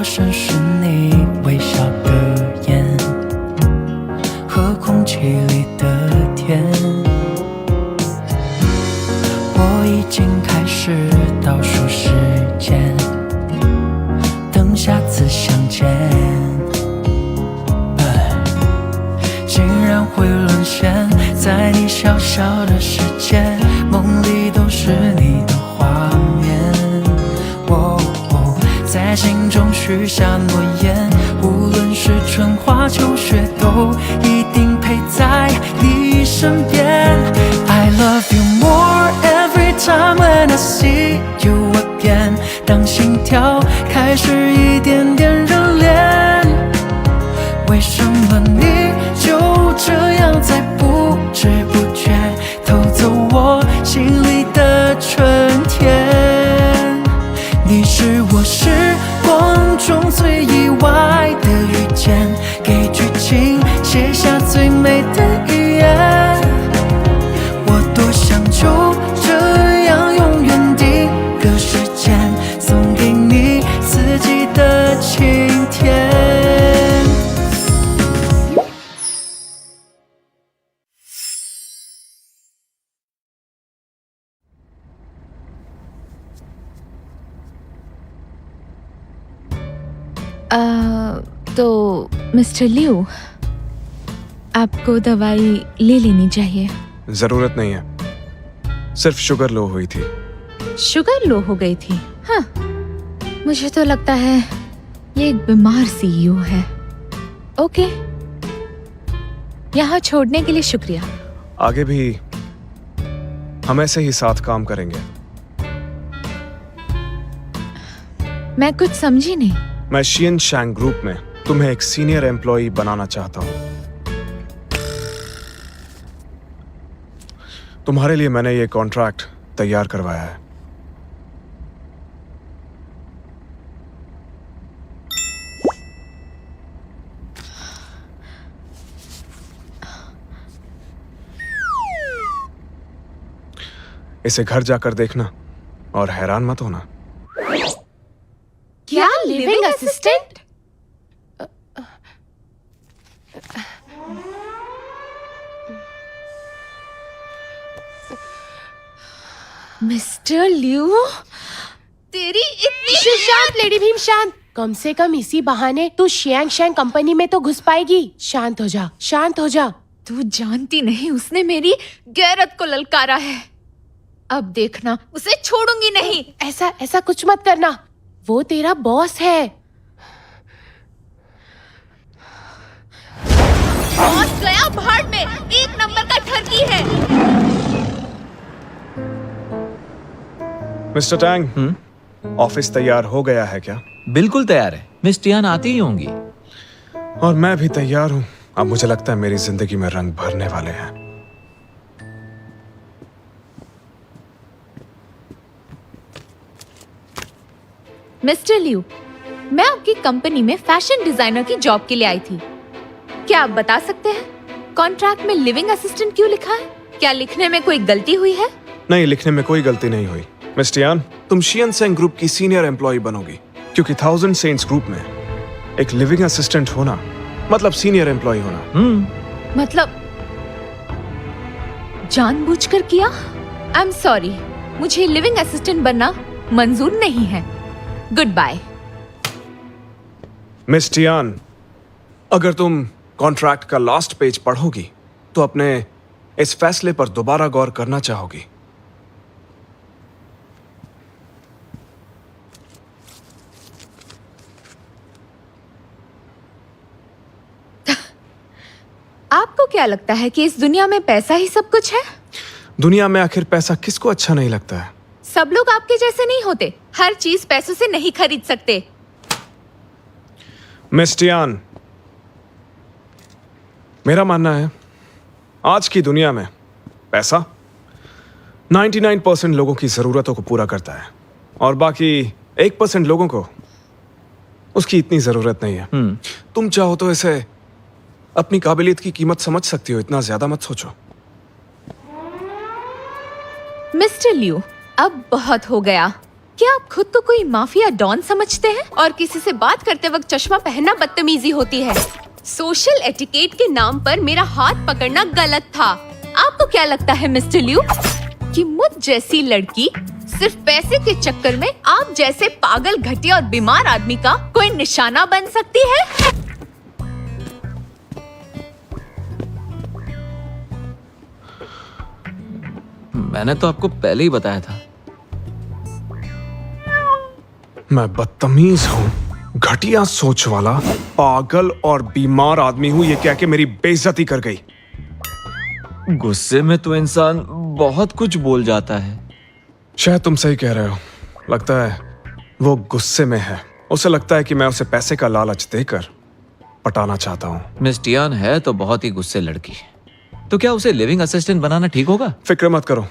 身是你微笑的眼和空气里的甜。我已经开始倒数时间，等下次相见。竟然会沦陷在你小小的世界，梦里都是你的画面。在心中许下诺言，无论是春花秋雪，都一定陪在你身边。I love you more every time when I see you again。当心跳开始一点点热恋，为什么你就这样在不知不觉偷走我心里的春天？你是我时光中最意外的遇见，给剧情写下最美的语言。我多想就这样永远定格时间，送给你四季的晴天。तो mister Liu, आपको दवाई ले लेनी चाहिए। जरूरत नहीं है, सिर्फ शुगर लो हुई थी। शुगर लो हो गई थी? हाँ, मुझे तो लगता है ये एक बीमार सीईओ है। ओके, यहाँ छोड़ने के लिए शुक्रिया। आगे भी हम ऐसे ही साथ काम करेंगे। मैं कुछ समझी नहीं। मैं शियन शैंग ग्रुप में तुम्हें एक सीनियर एम्प्लॉय बनाना चाहता हूँ। तुम्हारे लिए मैंने ये कॉन्ट्रैक्ट तैयार करवाया है। इसे घर जाकर देखना और हैरान मत होना। क्या लिविंग असिस्टेंट? मिस्टर लिू, तेरी इतनी शांत लेडी भीम, शांत। कम से कम इसी बहाने तू शियांग शैंग कंपनी में तो घुस पाएगी। शांत हो जा, शांत हो जा। तू जानती नहीं उसने मेरी गैरत को ललकारा है। अब देखना, उसे छोड़ूंगी नहीं। ऐसा कुछ मत करना, वो तेरा बॉस है। बॉस गया भाड़ में, एक नंबर का ठरकी है। मिस्टर टैंग, ऑफिस तैयार हो गया है क्या? बिल्कुल तैयार है, मिस टियान आती ही होंगी। और मैं भी तैयार हूँ। अब मुझे लगता है मेरी जिंदगी में रंग भरने वाले हैं। मिस्टर लिू, मैं आपकी कंपनी में फैशन डिजाइनर की जॉब के लिए आई थी। क्या आप बता सकते हैं कॉन्ट्रैक्ट में लिविंग असिस्टेंट क्यों लिखा है? क्या लिखने में कोई गलती हुई है? नहीं, लिखने में कोई गलती नहीं हुई। मिस टियान, तुम शियन शैंग ग्रुप की सीनियर एम्प्लॉय बनोगी, क्योंकि 1000 सेंट्स ग्रुप में एक लिविंग असिस्टेंट होना मतलब सीनियर एम्प्लॉय होना। मतलब जानबूझकर किया? आई एम सॉरी, मुझे लिविंग असिस्टेंट बनना मंजूर नहीं है। Good bye. मिस टियान, अगर तुम कॉन्ट्रैक्ट का लास्ट पेज पढ़ोगी तो अपने इस फैसले पर दोबारा गौर करना चाहोगी। आपको क्या लगता है कि इस दुनिया में पैसा ही सब कुछ है? दुनिया में आखिर पैसा किसको अच्छा नहीं लगता है? सब लोग आपके जैसे नहीं होते। हर चीज पैसों से नहीं खरीद सकते। मिस टियान, मेरा मानना है आज की दुनिया में पैसा 99% लोगों की जरूरतों को पूरा करता है और बाकी 1% लोगों को उसकी इतनी जरूरत नहीं है। तुम चाहो तो इसे अपनी काबिलियत की कीमत समझ सकती हो, इतना ज्यादा मत सोचो। मिस्टर लिू, अब बहुत हो गया। क्या आप खुद को कोई माफिया डॉन समझते हैं और किसी से बात करते वक्त चश्मा पहनना बदतमीजी होती है। सोशल एटिकेट के नाम पर मेरा हाथ पकड़ना गलत था। आपको क्या लगता है मिस्टर लियू कि मुझ जैसी लड़की सिर्फ पैसे के चक्कर में आप जैसे पागल, घटिया और बीमार आदमी का कोई निशाना बन सकती है? मैंने तो आपको पहले ही बताया था। मैं बदतमीज हूँ, घटिया सोच वाला, पागल और बीमार आदमी हूँ, ये कह के मेरी बेइज्जती कर गई। गुस्से में तो इंसान बहुत कुछ बोल जाता है। शायद तुम सही कह रहे हो। लगता है वो गुस्से में है। उसे लगता है कि मैं उसे पैसे का लालच देकर पटाना चाहता हूँ। मिस टियान है तो बहुत ही गुस्से लड़की। तो क्या उसे लिविंग असिस्टेंट बनाना ठीक होगा? फिक्र मत करो,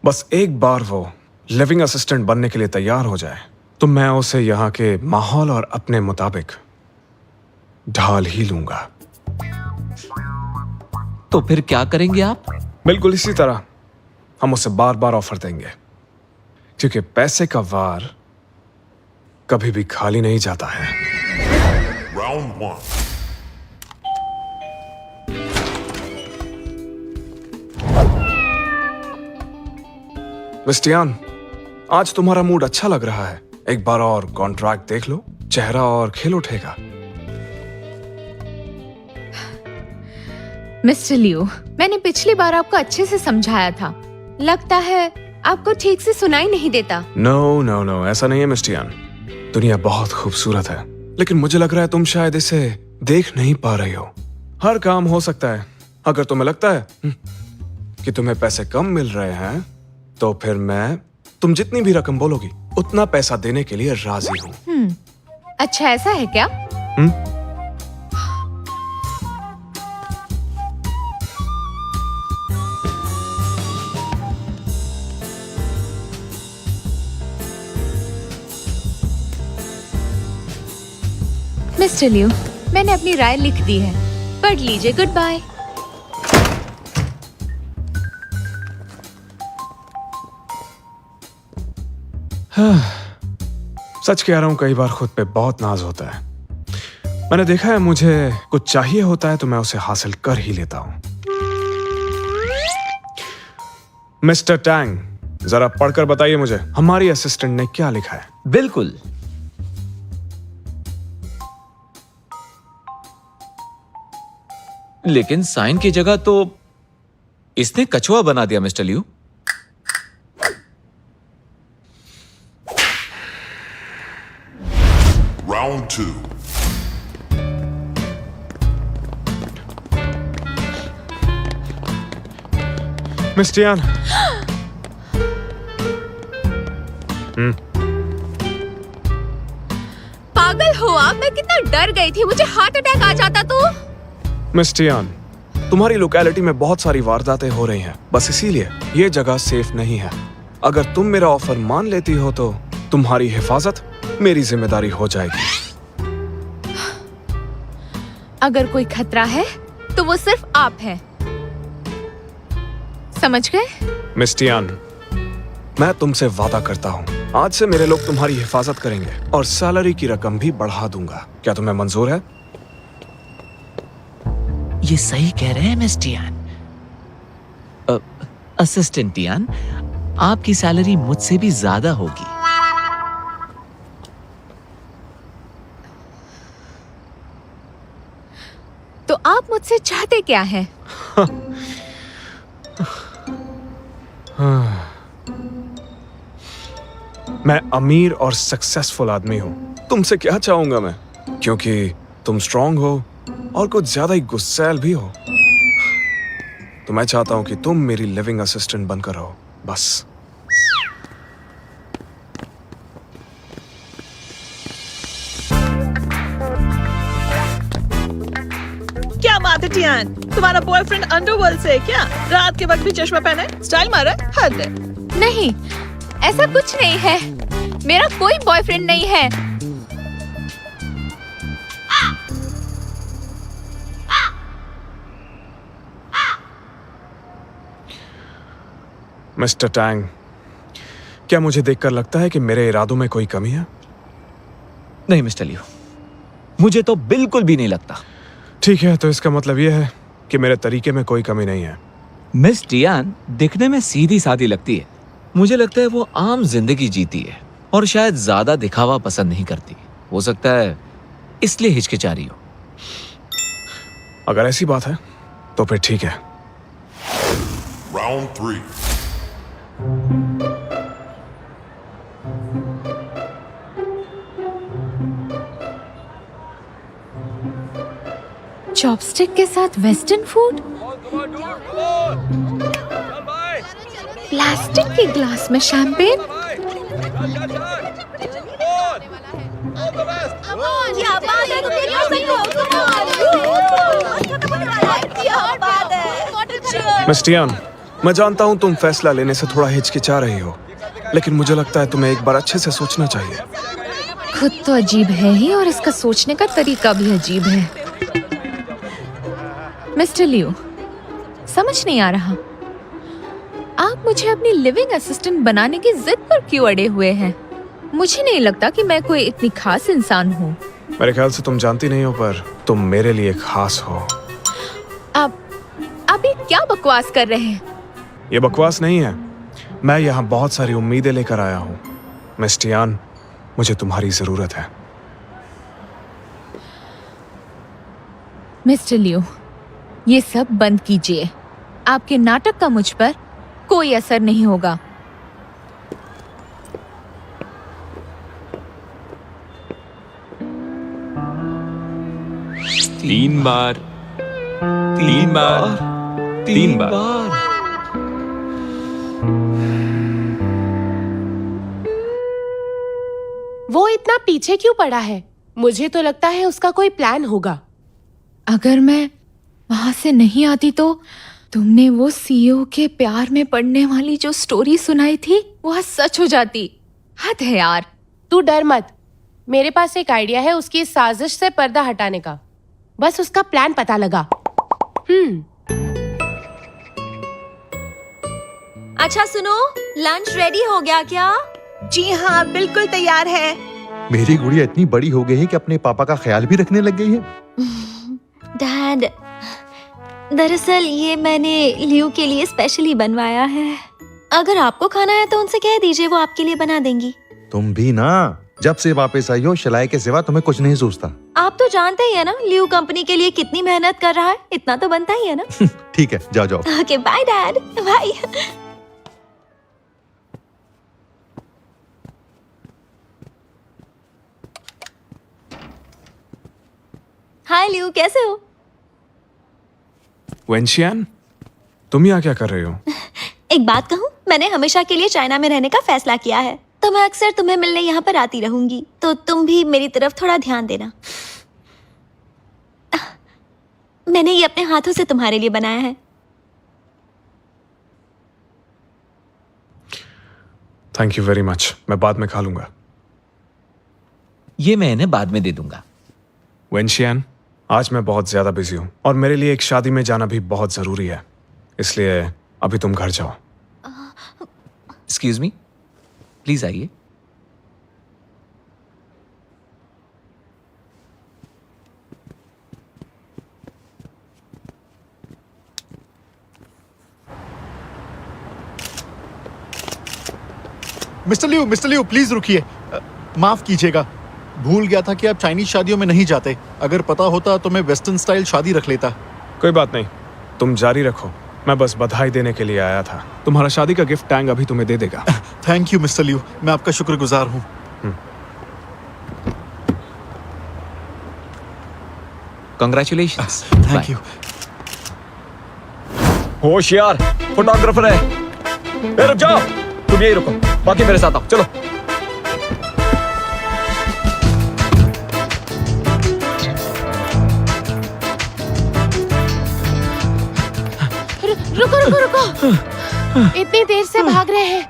बस एक बार वो लिविंग असिस्टेंट बनने के लिए तैयार हो जाए तो मैं उसे यहाँ के माहौल और अपने मुताबिक ढाल ही लूंगा। तो फिर क्या करेंगे आप? बिल्कुल इसी तरह हम उसे बार बार ऑफर देंगे, क्योंकि पैसे का वार कभी भी खाली नहीं जाता है। Round 1. मिस टियान, आज तुम्हारा मूड अच्छा लग रहा है। एक बार और कॉन्ट्रैक्ट देख लो, चेहरा और खिल उठेगा। मिस्टर लियू, मैंने पिछली बार आपको अच्छे से समझाया था। लगता है आपको ठीक से सुनाई नहीं देता। नो नो नो, ऐसा नहीं है मिस टियान। दुनिया बहुत खूबसूरत है, लेकिन मुझे लग रहा है तुम शायद इसे देख नहीं पा रही हो। हर काम हो सकता है। अगर तुम्हें लगता है कि तुम्हें पैसे कम मिल रहे हैं, तो फिर मैं तुम जितनी भी रकम बोलोगी उतना पैसा देने के लिए राजी हूँ। अच्छा, ऐसा है क्या? मिस्टर लियू, मैंने अपनी राय लिख दी है, पढ़ लीजिए। Good bye. सच कह रहा हूं, कई बार खुद पे बहुत नाज होता है। मैंने देखा है, मुझे कुछ चाहिए होता है तो मैं उसे हासिल कर ही लेता हूं। मिस्टर टैंग, जरा पढ़कर बताइए मुझे हमारी असिस्टेंट ने क्या लिखा है। बिल्कुल। लेकिन साइन की जगह तो इसने कछुआ बना दिया mister Liu. Round 2. Miss Tian, पागल हो आप? मैं कितना डर गई थी, मुझे हार्ट अटैक आ जाता तो। मिस टियान, तुम्हारी लोकेलिटी में बहुत सारी वारदातें हो रही हैं, बस इसीलिए ये जगह सेफ नहीं है। अगर तुम मेरा ऑफर मान लेती हो तो तुम्हारी हिफाजत मेरी जिम्मेदारी हो जाएगी। अगर कोई खतरा है तो वो सिर्फ आप हैं। समझ गए? मिस टियान, मैं तुमसे वादा करता हूँ, आज से मेरे लोग तुम्हारी हिफाजत करेंगे और सैलरी की रकम भी बढ़ा दूंगा। क्या तुम्हें मंजूर है? ये सही कह रहे हैं मिस टियान। असिस्टेंट टियान, आपकी सैलरी मुझसे भी ज्यादा होगी। तो आप मुझसे चाहते क्या हैं? मैं अमीर और सक्सेसफुल आदमी हूँ। तुमसे क्या चाहूंगा मैं, क्योंकि तुम स्ट्रांग हो और कुछ ज्यादा ही गुस्सैल भी हो। तो मैं चाहता हूं कि तुम मेरी लिविंग असिस्टेंट बनकर रहो, बस। क्या बात है टियान, तुम्हारा बॉयफ्रेंड अंडरवर्ल्ड से है क्या? रात के वक्त भी चश्मा पहने स्टाइल मारा है? हद है। नहीं, ऐसा कुछ नहीं है। मेरा कोई बॉयफ्रेंड नहीं है। मिस्टर टैंग, क्या मुझे देखकर लगता है कि मेरे इरादों में कोई कमी है? नहीं मिस्टर लियो, मुझे तो बिल्कुल भी नहीं लगता। ठीक है, तो इसका मतलब यह है कि मेरे तरीके में कोई कमी नहीं है। मिस टियान दिखने में सीधी सादी लगती है। मुझे लगता है वो आम जिंदगी जीती है और शायद ज्यादा दिखावा पसंद नहीं करती। हो सकता है इसलिए हिचकिचा रही हो। अगर ऐसी बात है तो फिर ठीक है। Round 3. चॉपस्टिक के साथ वेस्टर्न फूड, प्लास्टिक के ग्लास में शैंपेन। क्या बात है, तुम क्या सही हो? क्या बात है? मिस टियान, मैं जानता हूं तुम फैसला लेने से थोड़ा हिचकिचा रही हो, लेकिन मुझे लगता है तुम्हें एक बार अच्छे से सोचना चाहिए। खुद तो अजीब है ही और इसका सोचने का तरीका भी अजीब है। मिस्टर लियो, समझ नहीं आ रहा, आप मुझे अपनी लिविंग असिस्टेंट बनाने की जिद पर क्यों अड़े हुए हैं? मुझे नहीं लगता कि मैं कोई इतनी खास इंसान हूँ। मेरे ख्याल से तुम जानती नहीं हो, पर तुम मेरे लिए खास हो। आप ये क्या बकवास कर रहे हैं? ये बकवास नहीं है, मैं यहाँ बहुत सारी उम्मीदें लेकर आया हूँ। मिस टियान, मुझे तुम्हारी जरूरत है। मिस्टर लियो, ये सब बंद कीजिए। आपके नाटक का मुझ पर कोई असर नहीं होगा। तीन बार। वो इतना पीछे क्यों पड़ा है? मुझे तो लगता है उसका कोई प्लान होगा। अगर मैं वहां से नहीं आती तो तुमने वो सीईओ के प्यार में पड़ने वाली जो स्टोरी सुनाई थी वो आज सच हो जाती। हद है यार। तू डर मत, मेरे पास एक आइडिया है उसकी इस साजिश से पर्दा हटाने का। बस उसका प्लान पता लगा। अच्छा सुनो, लंच रेडी हो गया क्या? जी हाँ, बिल्कुल तैयार है। मेरी गुड़िया इतनी बड़ी हो गई है कि अपने पापा का ख्याल भी रखने लग गई है। डैड, दरअसल ये मैंने लियो के लिए स्पेशली बनवाया है। अगर आपको खाना है तो उनसे कह दीजिए, वो आपके लिए बना देंगी। तुम भी ना, जब से वापस आई हो शलाई के सिवा तुम्हें कुछ नहीं सोचता। आप तो जानते ही है ना लियो कंपनी के लिए कितनी मेहनत कर रहा है, इतना तो बनता ही है ना। ठीक है, जाओ जाओ। Okay bye dad, bye. Hi Leo, कैसे हो? वेंशियान, तुम यहाँ क्या कर रहे हो? एक बात कहूँ, मैंने हमेशा के लिए चाइना में रहने का फैसला किया है, तो मैं अक्सर तुम्हें मिलने यहाँ पर आती रहूंगी, तो तुम भी मेरी तरफ थोड़ा ध्यान देना। मैंने ये अपने हाथों से तुम्हारे लिए बनाया है। थैंक यू वेरी मच, मैं बाद में खा लूंगा। ये मैं इन्हें बाद में दे दूंगा। वेंशियान, आज मैं बहुत ज्यादा बिजी हूँ और मेरे लिए एक शादी में जाना भी बहुत जरूरी है, इसलिए अभी तुम घर जाओ। एक्सक्यूज मी, प्लीज आइए। मिस्टर लियो प्लीज रुकिए। माफ कीजिएगा, भूल गया था कि आप चाइनीज शादियों में नहीं जाते। अगर पता होता तो मैं वेस्टर्न स्टाइल शादी रख लेता। कोई बात नहीं, तुम जारी रखो, मैं बस बधाई देने के लिए आया था। तुम्हारा शादी का गिफ्ट टैंग अभी तुम्हें दे देगा। थैंक यू मिस्टर लियो, मैं आपका शुक्रगुजार हूँ। कंग्रेचुलेशंस। Thank you. होशियार, फोटोग्राफर है। ए, रुक जाओ, तुम यही रुको, बाकी मेरे साथ आओ, चलो। रुको रुको रुको, इतनी देर से भाग रहे हैं,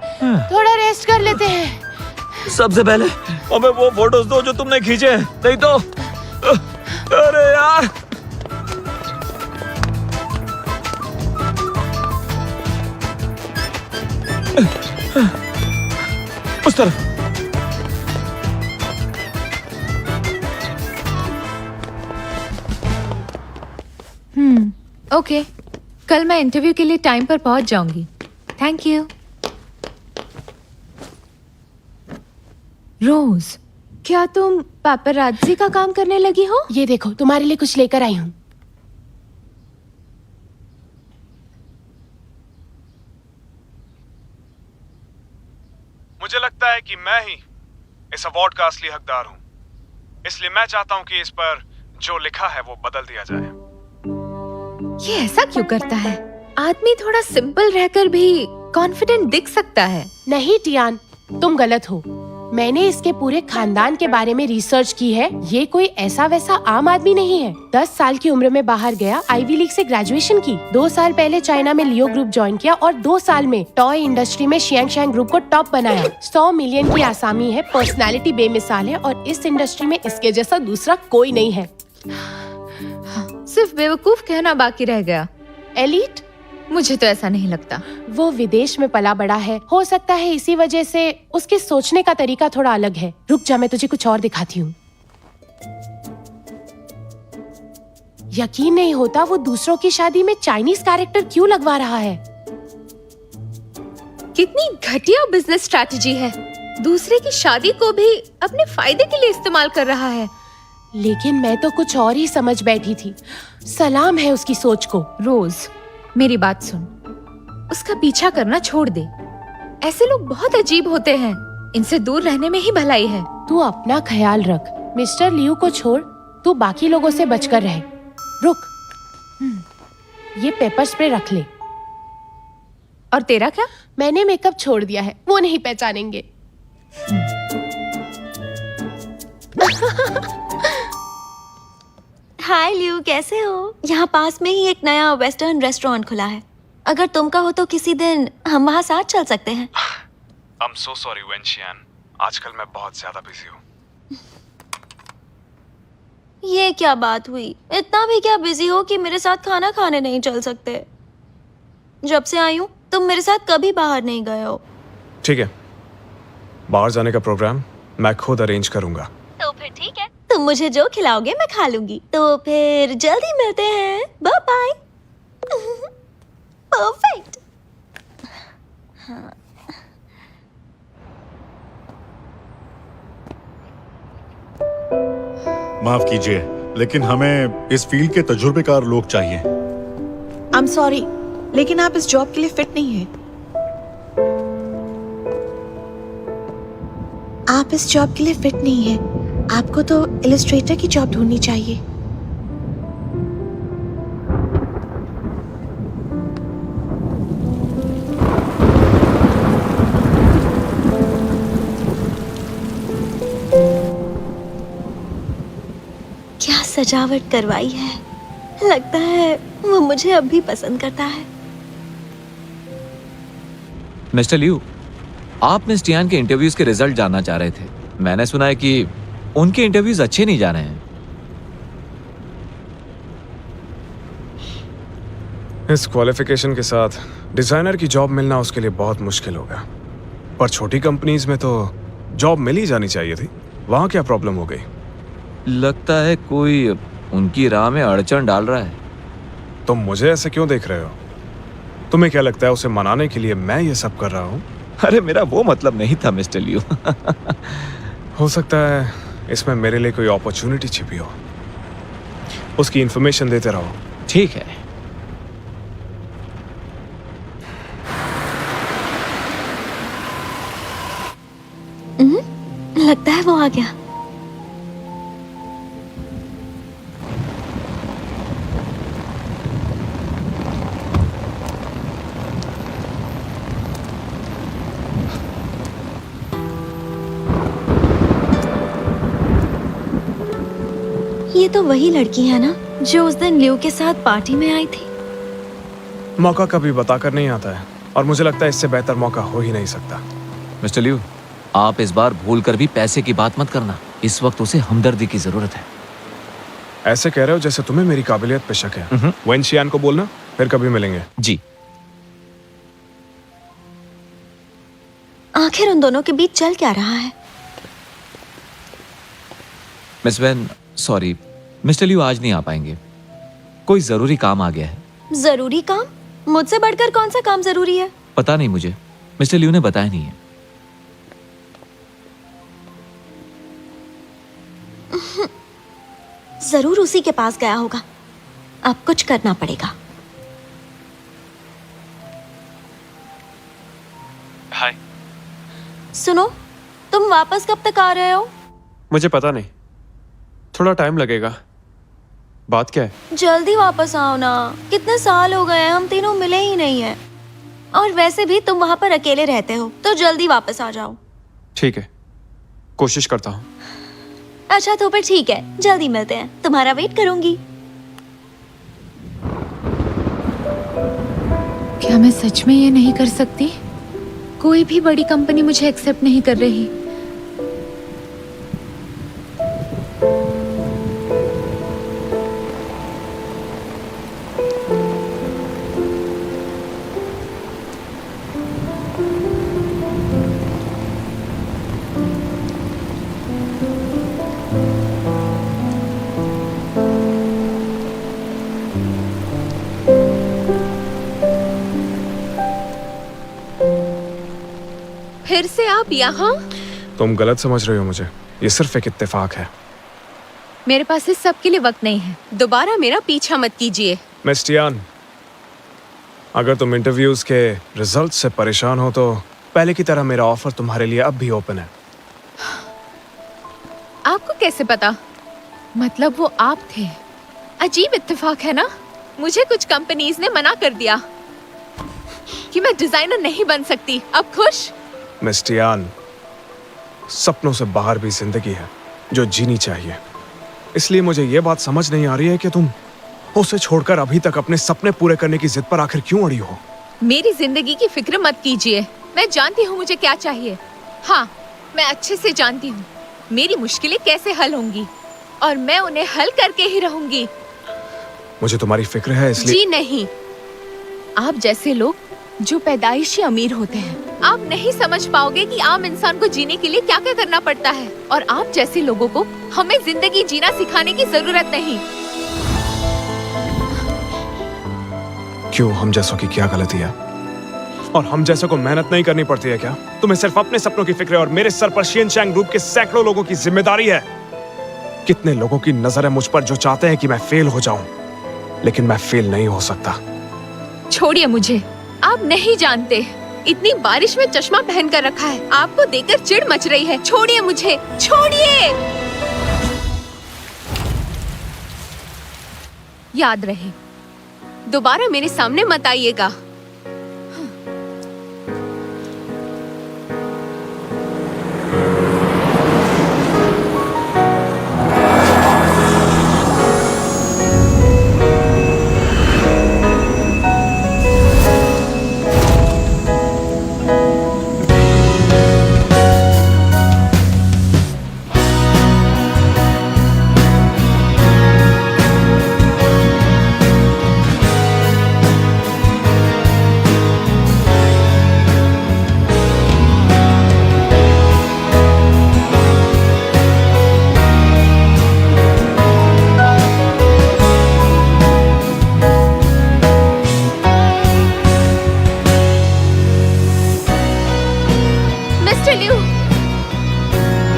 थोड़ा रेस्ट कर लेते हैं। सबसे पहले हमें वो फोटोज दो जो तुमने खींचे हैं, नहीं तो अरे यार। उस तरफ। ओके, कल मैं इंटरव्यू के लिए टाइम पर पहुंच जाऊंगी। Thank you. रोज, क्या तुम पापराज़ी का काम करने लगी हो? ये देखो, तुम्हारे लिए कुछ लेकर आई हूँ। मुझे लगता है कि मैं ही इस अवार्ड का असली हकदार हूँ, इसलिए मैं चाहता हूँ कि इस पर जो लिखा है वो बदल दिया जाए। ये ऐसा क्यों करता है? आदमी थोड़ा सिंपल रहकर भी कॉन्फिडेंट दिख सकता है। नहीं टियान, तुम गलत हो। मैंने इसके पूरे खानदान के बारे में रिसर्च की है। ये कोई ऐसा वैसा आम आदमी नहीं है। 10 साल की उम्र में बाहर गया, आईवी लीग से ग्रेजुएशन की। 2 साल पहले चाइना में लियो ग्रुप ज्वाइन किया और 2 साल में टॉय इंडस्ट्री में शियांग ग्रुप को टॉप बनाया। 100 मिलियन की आसामी है, पर्सनालिटी बेमिसाल है और इस इंडस्ट्री में इसके जैसा दूसरा कोई नहीं है। सिर्फ बेवकूफ कहना बाकी रह गया। एलीट? मुझे तो ऐसा नहीं लगता। वो विदेश में पला बड़ा है, हो सकता है इसी वजह से उसके सोचने का तरीका थोड़ा अलग है। रुक जा, मैं तुझे कुछ और दिखाती हूँ। यकीन नहीं होता वो दूसरों की शादी में चाइनीज कैरेक्टर क्यों लगवा रहा है। कितनी घटिया बिजनेस स्ट्रैटेजी है। दूसरे की शादी को भी अपने फायदे के लिए इस्तेमाल कर रहा है। लेकिन मैं तो कुछ और ही समझ बैठी थी। सलाम है उसकी सोच को। रोज, मेरी बात सुन, उसका पीछा करना छोड़ दे। ऐसे लोग बहुत अजीब होते हैं, इनसे दूर रहने में ही भलाई है। तू अपना ख्याल रख। मिस्टर लियू को छोड़, तू बाकी लोगों से बचकर रह। रुक, ये पेपर स्प्रे रख ले। और तेरा क्या? मैंने मेकअप छोड़ दिया है, वो नहीं पहचानेंगे। हाय लियू, कैसे हो? यहाँ पास में ही एक नया वेस्टर्न रेस्टोरेंट खुला है। अगर तुम कहो तो किसी दिन हम वहाँ साथ चल सकते हैं। I'm so sorry वेंशियान, आजकल मैं बहुत ज्यादा बिजी हूँ। ये क्या बात हुई? इतना भी क्या बिजी हो कि मेरे साथ खाना खाने नहीं चल सकते? जब से आई हूँ तुम मेरे साथ कभी बाहर नहीं गए हो। ठीक है, बाहर जाने का प्रोग्राम मैं खुद अरेंज करूंगा। तो फिर ठीक है, तुम मुझे जो खिलाओगे मैं खा लूंगी। तो फिर जल्दी मिलते हैं। Bye bye. परफेक्ट। माफ कीजिए, लेकिन हमें इस फील्ड के तजुर्बेकार लोग चाहिए। आई एम सॉरी, लेकिन आप इस जॉब के लिए फिट नहीं हैं। आप इस जॉब के लिए फिट नहीं हैं। आपको तो इलस्ट्रेटर की जॉब ढूंढनी चाहिए। क्या सजावट करवाई है। लगता है वो मुझे अब भी पसंद करता है। मिस्टर लियू, आप मिस टियान के इंटरव्यूज के रिजल्ट जानना चाह रहे थे। मैंने सुना है कि उनके इंटरव्यूज अच्छे नहीं जा रहे हैं। इस क्वालिफिकेशन के साथ डिजाइनर की जॉब मिलना उसके लिए बहुत मुश्किल होगा। पर छोटी कंपनीज में तो जॉब मिल ही जानी चाहिए थी। वहां क्या प्रॉब्लम हो गई? लगता है कोई उनकी राह में अड़चन डाल रहा है। तुम मुझे ऐसे क्यों देख रहे हो? तुम्हें क्या लगता है उसे मनाने के लिए मैं ये सब कर रहा हूँ? अरे मेरा वो मतलब नहीं था मिस्टर लियू। हो सकता है इसमें मेरे लिए कोई अपॉर्चुनिटी छिपी हो। उसकी इंफॉर्मेशन देते रहो। ठीक है। लगता है वो आ गया। ये तो वही लड़की है ना जो उस दिन लियू के साथ पार्टी में आई थी। मौका कभी बताकर नहीं आता है और मुझे लगता है इससे बेहतर मौका हो ही नहीं सकता। मिस्टर लियू, आप इस बार भूलकर भी पैसे की बात मत करना। इस वक्त उसे हमदर्दी की जरूरत है। ऐसे कह रहे हो जैसे तुम्हें मेरी काबिलियत पे शक है। वेंशियान को बोलना, फिर कभी मिलेंगे। जी। आखिर उन दोनों के बीच चल क्या रहा है? Miss Wan, sorry, mister Liu आज नहीं आ पाएंगे। कोई जरूरी काम आ गया है। जरूरी काम? मुझसे बढ़कर कौन सा काम जरूरी है? पता नहीं मुझे, मिस्टर लियू ने बताया नहीं है। जरूर उसी के पास गया होगा। अब कुछ करना पड़ेगा। हाय। सुनो, तुम वापस कब तक आ रहे हो? मुझे पता नहीं, थोड़ा टाइम लगेगा। बात क्या है? जल्दी वापस आओ ना। कितने साल हो गए हैं, हम तीनों मिले ही नहीं हैं। और वैसे भी तुम वहां पर अकेले रहते हो, तो जल्दी वापस आ जाओ। ठीक है, कोशिश करता हूँ। अच्छा तो फिर ठीक है, जल्दी मिलते हैं। तुम्हारा वेट करूंगी। क्या मैं सच में ये नहीं कर सकती? कोई भी बड़ी कंपनी मुझे एक्सेप्ट नहीं कर रही। फिर से आप यहाँ? तुम गलत समझ रही हो मुझे। ये सिर्फ एक इत्तेफाक है। मेरे पास इस सब के लिए वक्त नहीं है। दोबारा मेरा पीछा मत कीजिए। मिस टियान, अगर तुम इंटरव्यूज के रिजल्ट से परेशान हो तो पहले की तरह मेरा ऑफर तुम्हारे लिए अब भी ओपन है। आपको कैसे पता? मतलब वो आप थे। अजीब इत्तेफाक है ना। मुझे कुछ कंपनीज ने मना कर दिया कि मैं डिजाइनर नहीं बन सकती। अब खुश? मिस टियान, सपनों से बाहर भी जिंदगी है जो जीनी चाहिए। इसलिए मुझे ये बात समझ नहीं आ रही है कि तुम उसे छोड़कर अभी तक अपने सपने पूरे करने की जिद पर आखिर क्यों अड़ी हो। मेरी जिंदगी की फिक्र मत कीजिए। मैं जानती हूँ मुझे क्या चाहिए। हाँ, मैं अच्छे से जानती हूँ मेरी मुश्किलें कैसे हल होंगी, और मैं उन्हें हल करके ही रहूंगी। मुझे तुम्हारी फिक्र है इसलिए। जी नहीं। आप जैसे लोग जो पैदाइशी अमीर होते हैं, आप नहीं समझ पाओगे कि आम इंसान को जीने के लिए क्या क्या करना पड़ता है। और आप जैसे लोगों को हमें जिंदगी जीना सिखाने की जरूरत नहीं। क्यों, हम जैसों की क्या गलती है? और हम जैसों को मेहनत नहीं करनी पड़ती है क्या? तुम्हें सिर्फ अपने सपनों की फिक्र है और मेरे सर पर शिनचैंग ग्रुप के सैकड़ों लोगों की जिम्मेदारी है। कितने लोगों की नजर है मुझ पर जो चाहते हैं कि मैं फेल हो जाऊं, लेकिन मैं फेल नहीं हो सकता। छोड़िए मुझे, आप नहीं जानते। इतनी बारिश में चश्मा पहन कर रखा है, आपको देखकर चिढ़ मच रही है। छोड़िए मुझे, छोड़िए। याद रहे, दोबारा मेरे सामने मत आइएगा।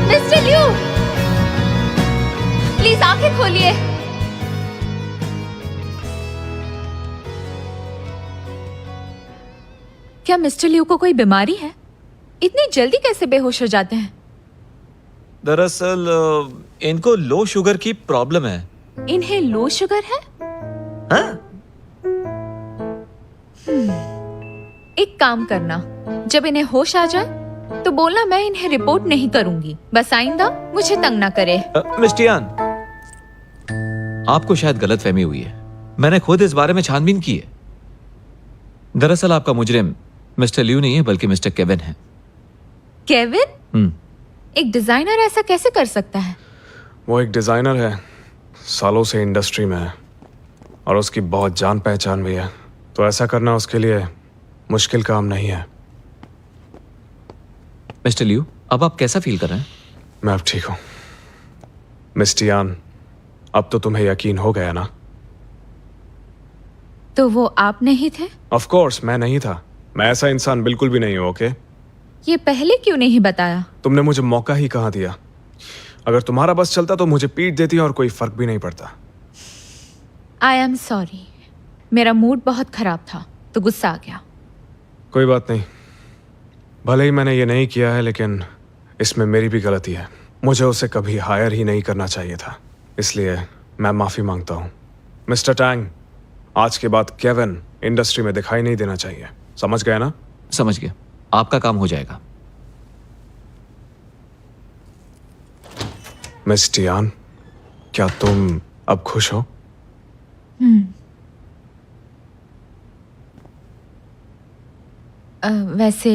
मिस्टर लियू, प्लीज आंखें खोलिए। क्या मिस्टर लियू को कोई बीमारी है? इतनी जल्दी कैसे बेहोश हो जाते हैं? दरअसल इनको लो शुगर की प्रॉब्लम है। इन्हें लो शुगर है? हाँ? एक काम करना, जब इन्हें होश आ जाए तो बोलना मैं इन्हें रिपोर्ट नहीं करूंगी। बस आइंदा मुझे तंग ना करे। मिस टियान, आपको शायद गलतफहमी हुई है। मैंने खुद इस बारे में छानबीन की है। दरअसल आपका मुजरिम मिस्टर लियू नहीं है बल्कि मिस्टर केविन है। केविन? एक डिजाइनर ऐसा कैसे कर सकता है? वो एक डिजाइनर है, सालों से इंडस्ट्री में है और उसकी बहुत जान पहचान भी है, तो ऐसा करना उसके लिए मुश्किल काम नहीं है। मिस्टर लियू, अब आप कैसा फील कर रहे हैं? मैं अब ठीक हूं। मिस टियान, अब तो तुम्हें यकीन हो गया ना? तो वो आप नहीं थे? ऑफ कोर्स मैं नहीं था। मैं ऐसा इंसान बिल्कुल भी नहीं हूं, ओके? ये पहले क्यों नहीं बताया? तुमने मुझे मौका ही कहाँ दिया? अगर तुम्हारा बस चलता तो मुझे पीट देती और कोई फर्क भी नहीं पड़ता। आई एम सॉरी, मेरा मूड बहुत खराब था तो गुस्सा आ गया। कोई बात नहीं, भले ही मैंने ये नहीं किया है, लेकिन इसमें मेरी भी गलती है। मुझे उसे कभी हायर ही नहीं करना चाहिए था, इसलिए मैं माफी मांगता हूँ। मिस्टर टैंग, आज के बाद केविन इंडस्ट्री में दिखाई नहीं देना चाहिए, समझ गए ना? समझ गया, आपका काम हो जाएगा। मिस टियान, क्या तुम अब खुश हो? वैसे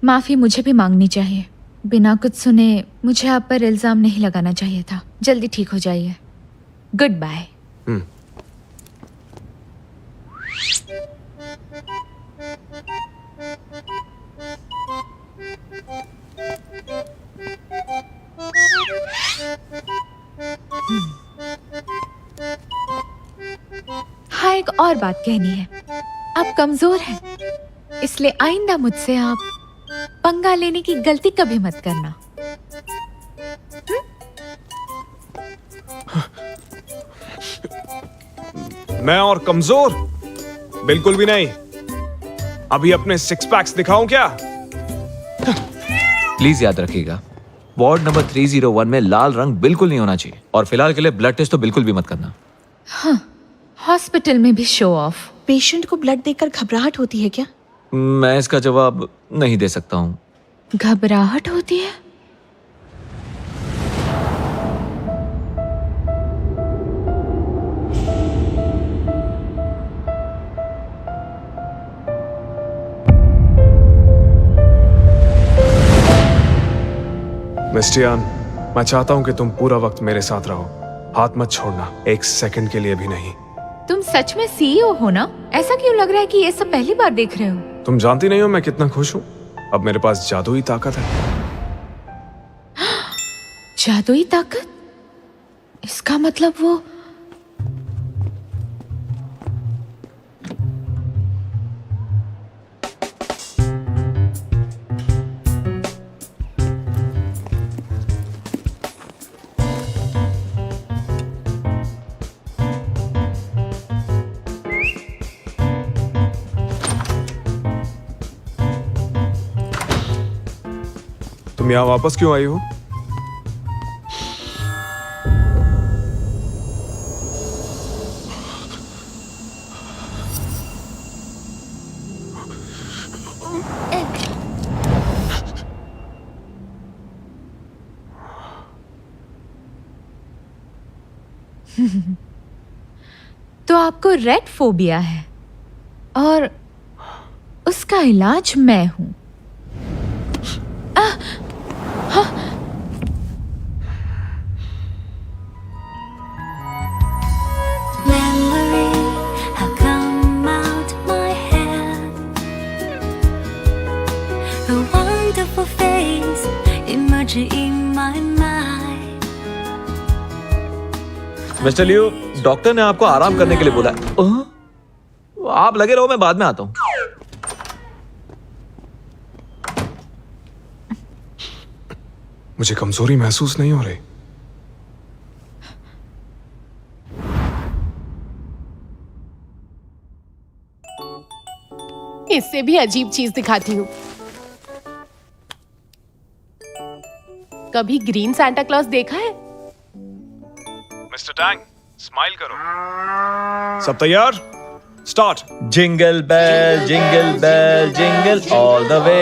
माफी मुझे भी मांगनी चाहिए। बिना कुछ सुने मुझे आप पर इल्जाम नहीं लगाना चाहिए था। जल्दी ठीक हो जाइए। Goodbye. हाँ, एक और बात कहनी है। आप कमजोर हैं, इसलिए आइंदा मुझसे आप पंगा लेने की गलती कभी मत करना। मैं और कमजोर? बिल्कुल भी नहीं। अभी अपने सिक्स पैक्स दिखाऊं क्या? प्लीज याद रखिएगा, वार्ड नंबर 301 में लाल रंग बिल्कुल नहीं होना चाहिए, और फिलहाल के लिए ब्लड टेस्ट तो बिल्कुल भी मत करना। हॉस्पिटल में भी शो ऑफ। पेशेंट को ब्लड देकर घबराहट होती है क्या? मैं इसका जवाब नहीं दे सकता हूँ। घबराहट होती है? मिस टियान, मैं चाहता हूं कि तुम पूरा वक्त मेरे साथ रहो। हाथ मत छोड़ना, एक सेकंड के लिए भी नहीं। तुम सच में सीईओ हो ना? ऐसा क्यों लग रहा है कि ये सब पहली बार देख रहे हो? तुम जानती नहीं हो मैं कितना खुश हूं। अब मेरे पास जादुई ताकत है। जादुई ताकत? इसका मतलब वो तुम यहाँ वापस क्यों आई हो? तो आपको रेड फोबिया है और उसका इलाज मैं हूं। मिस्टर लियू, डॉक्टर ने आपको आराम करने के लिए बोला है। आप लगे रहो, मैं बाद में आता हूँ। मुझे कमजोरी महसूस नहीं हो रही। इससे भी अजीब चीज दिखाती हूँ। कभी ग्रीन सांता क्लॉज देखा है? मिस्टर टैंग, स्माइल करो। सब तैयार? Start. Jingle bell jingle all the way,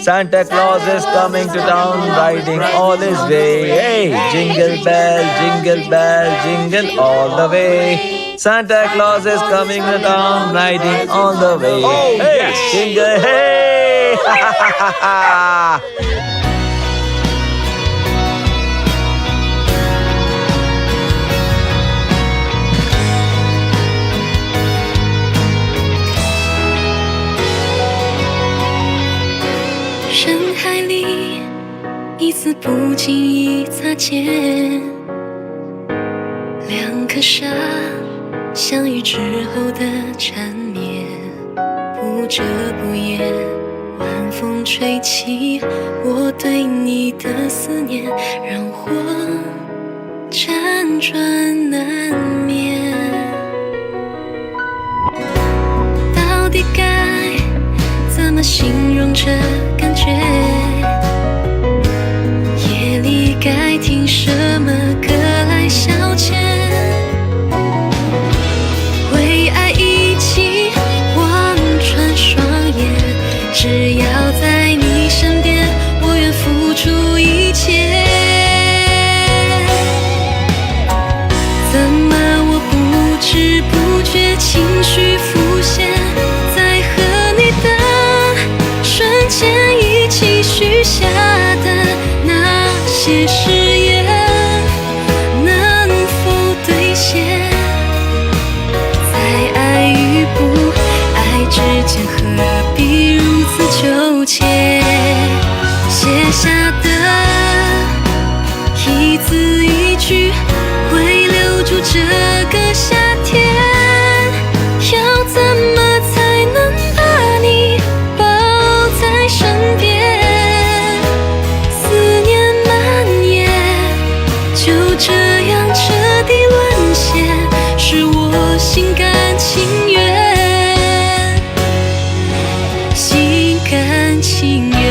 Santa Claus is coming to town riding all his way. Hey, jingle bell jingle all the way, Santa Claus is coming to town riding all the way. Oh, hey, yes. jingle hey. 次不经意擦肩，两颗沙相遇之后的缠绵，不遮不掩，晚风吹起我对你的思念，让我辗转难眠。到底该怎么形容这感觉？夜里该听什么歌来消遣？为爱一起望穿双眼，只要在你身边，我愿付出一切。怎么我不知不觉情绪浮现，在和你的瞬间一起许下的那些誓言，能否兑现？在爱与不爱之间，何必如此纠结？写下的一字一句，会留住这个夏天。要怎么才能把你抱在身边？思念蔓延，就这样彻底沦陷，是我心甘情愿，心甘情愿。